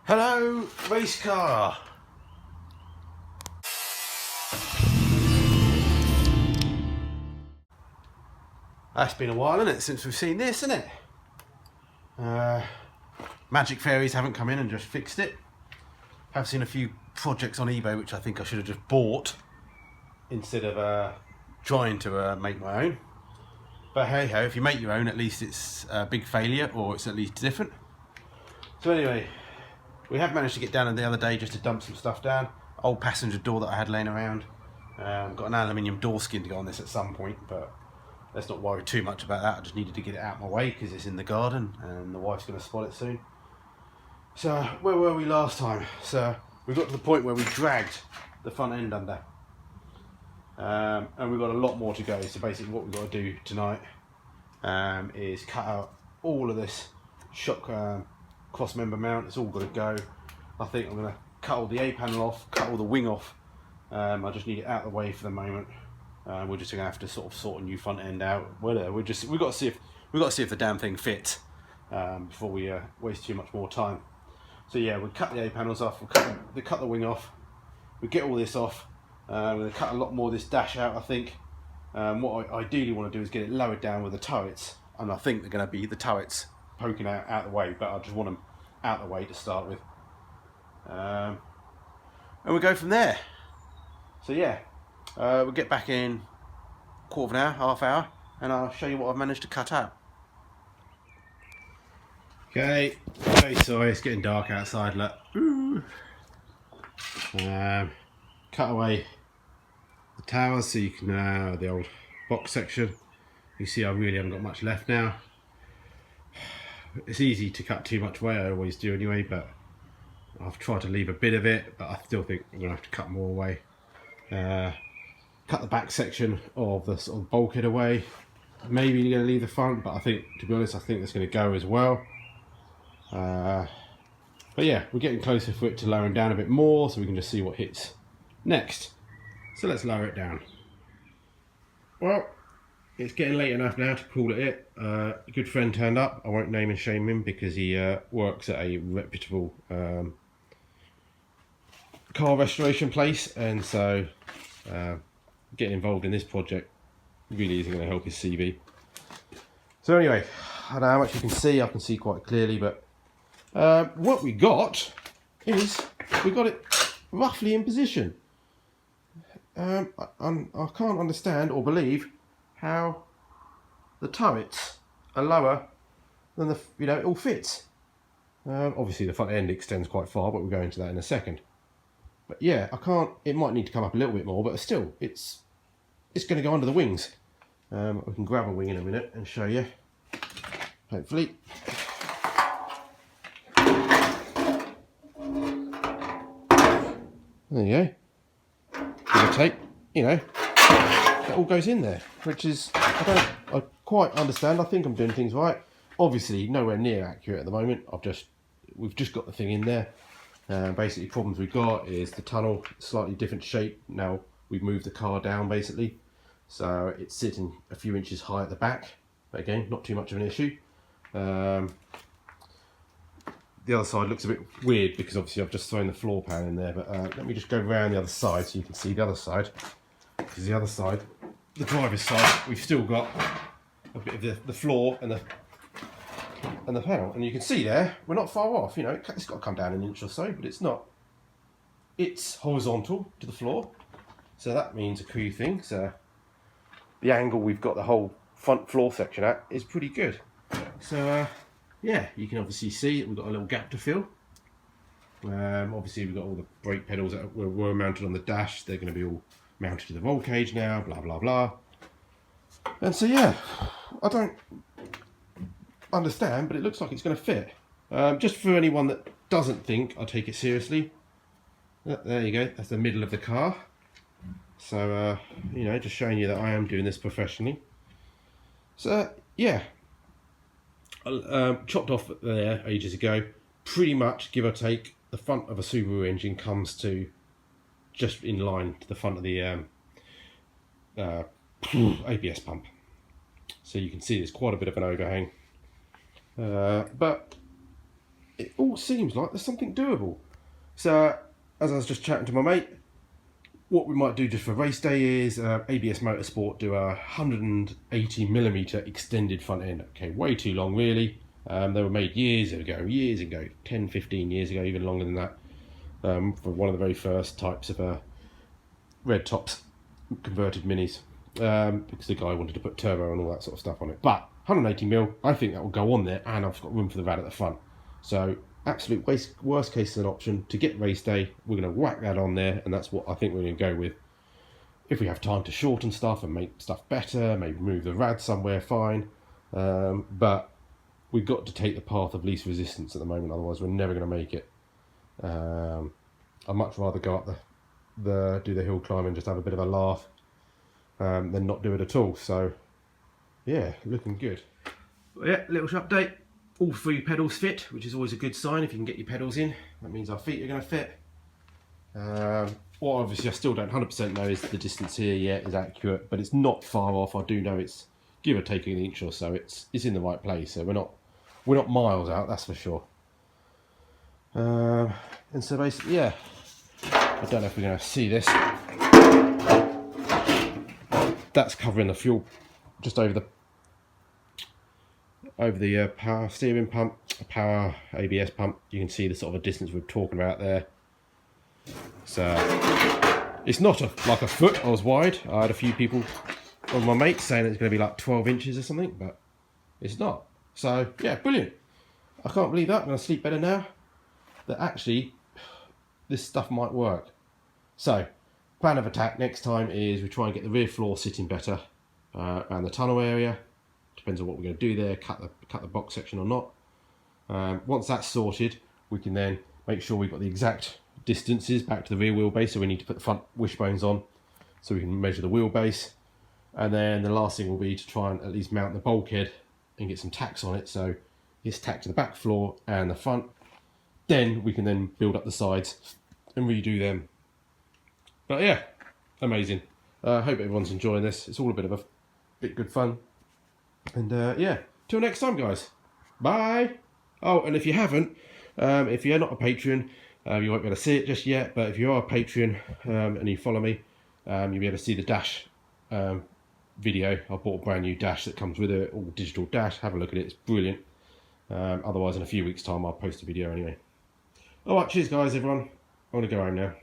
Hello, race car. That's been a while, isn't it, since we've seen this, isn't it? Magic Fairies haven't come in and just fixed it. I've seen a few projects on eBay which I think I should have just bought instead of trying to make my own. But hey ho, if you make your own, at least it's a big failure, or it's at least different. So anyway, we have managed to get down the other day just to dump some stuff down. Old passenger door that I had laying around. Got an aluminium door skin to go on this at some point, but let's not worry too much about that. I just needed to get it out of my way because it's in the garden and the wife's going to spot it soon. So where were we last time? So we got to the point where we dragged the front end under. And we've got a lot more to go. So basically what we've got to do tonight is cut out all of this shock cross member mount. It's all got to go. I think I'm going to cut all the A panel off, cut all the wing off. I just need it out of the way for the moment. We're just going to have to sort of sort a new front end out. We've got to see if the damn thing fits before we waste too much more time. So yeah, we'll cut the A panels off. We'll cut the wing off. We'll get all this off. We're going to cut a lot more of this dash out, I think. What I ideally want to do is get it lowered down with the turrets, and I think they're going to be the turrets poking out the way, but I just want them out the way to start with. And we'll go from there. So yeah, we'll get back in quarter of an hour, half hour, and I'll show you what I've managed to cut out. Okay, very sorry, it's getting dark outside, look. Cut away the towers so you can, the old box section. You see I really haven't got much left now. It's easy to cut too much away, I always do anyway, but I've tried to leave a bit of it, but I still think I'm going to have to cut more away. Cut the back section of the sort of bulkhead away. Maybe you're going to leave the front, but I think, to be honest, I think that's going to go as well. But yeah, we're getting closer for it to lowering down a bit more, so we can just see what hits next. So let's lower it down. Well, it's getting late enough now to call it. A good friend turned up. I won't name and shame him because he works at a reputable car restoration place, and so getting involved in this project really isn't going to help his CV. So anyway, I don't know how much you can see. I can see quite clearly, but what we got is we got it roughly in position. I can't understand or believe how the turrets are lower than it all fits. Obviously the front end extends quite far, but we'll go into that in a second. But yeah, it might need to come up a little bit more, but still, it's going to go under the wings. We can grab a wing in a minute and show you, hopefully. There you go. Give or take, that all goes in there, which is, I quite understand. I think I'm doing things right. Obviously, nowhere near accurate at the moment. We've just got the thing in there. Basically, problems we've got is the tunnel, slightly different shape. Now we've moved the car down basically, so it's sitting a few inches high at the back. But again, not too much of an issue. The other side looks a bit weird because obviously I've just thrown the floor pan in there, but let me just go around the other side so you can see the other side. Because the other side, the driver's side, we've still got a bit of the floor and the panel, and you can see there we're not far off. It's got to come down an inch or so, but it's not. It's horizontal to the floor, so that means a few things. The angle we've got the whole front floor section at is pretty good. So yeah, you can obviously see we've got a little gap to fill. Obviously we've got all the brake pedals that were mounted on the dash. They're going to be all mounted to the roll cage now, blah blah blah. And so yeah, I don't understand, but it looks like it's going to fit. Just for anyone that doesn't think I take it seriously, there you go, that's the middle of the car. So just showing you that I am doing this professionally. So yeah, chopped off there ages ago. Pretty much, give or take, the front of a Subaru engine comes to just in line to the front of the ABS pump. So you can see there's quite a bit of an overhang. But it all seems like there's something doable. So as I was just chatting to my mate, what we might do just for race day is ABS Motorsport do a 180mm extended front end. Okay, way too long really. They were made years ago, 10, 15 years ago, even longer than that, for one of the very first types of red tops converted minis, because the guy wanted to put turbo and all that sort of stuff on it. But 180mm, I think that will go on there, and I've got room for the rad at the front. So absolute worst case an option to get race day, we're going to whack that on there, and that's what I think we're going to go with. If we have time to shorten stuff and make stuff better, maybe move the rad somewhere, fine. But we've got to take the path of least resistance at the moment, otherwise we're never going to make it. I'd much rather go up do the hill climb and just have a bit of a laugh than not do it at all. So yeah, looking good. Yeah, little update. All 3 pedals fit, which is always a good sign if you can get your pedals in. That means our feet are going to fit. What obviously I still don't 100% know is the distance here yet is accurate, but it's not far off. I do know it's give or take an inch or so. It's in the right place, so we're not miles out, that's for sure. And so basically, yeah, I don't know if we're going to see this. That's covering the fuel just over the power steering pump, power ABS pump. You can see the sort of a distance we're talking about there. So it's not like a foot I was wide. I had a few people of my mates saying it's going to be like 12 inches or something, but it's not. So yeah, brilliant. I can't believe that. I'm going to sleep better now. That actually this stuff might work. So plan of attack next time is we try and get the rear floor sitting better around the tunnel area. Depends on what we're going to do there, cut the box section or not. Once that's sorted, we can then make sure we've got the exact distances back to the rear wheelbase. So we need to put the front wishbones on so we can measure the wheelbase. And then the last thing will be to try and at least mount the bulkhead and get some tacks on it. So it's tacked to the back floor and the front. Then we can then build up the sides and redo them. But yeah, amazing. I hope everyone's enjoying this. It's all a bit good fun. And yeah, till next time, guys. Bye. Oh, and if you haven't, if you're not a patron, you won't be able to see it just yet. But if you are a patron and you follow me, you'll be able to see the dash video. I bought a brand new dash that comes with it, all digital dash. Have a look at it. It's brilliant. Otherwise, in a few weeks' time, I'll post a video anyway. All right, cheers, guys, everyone. I want to go home now.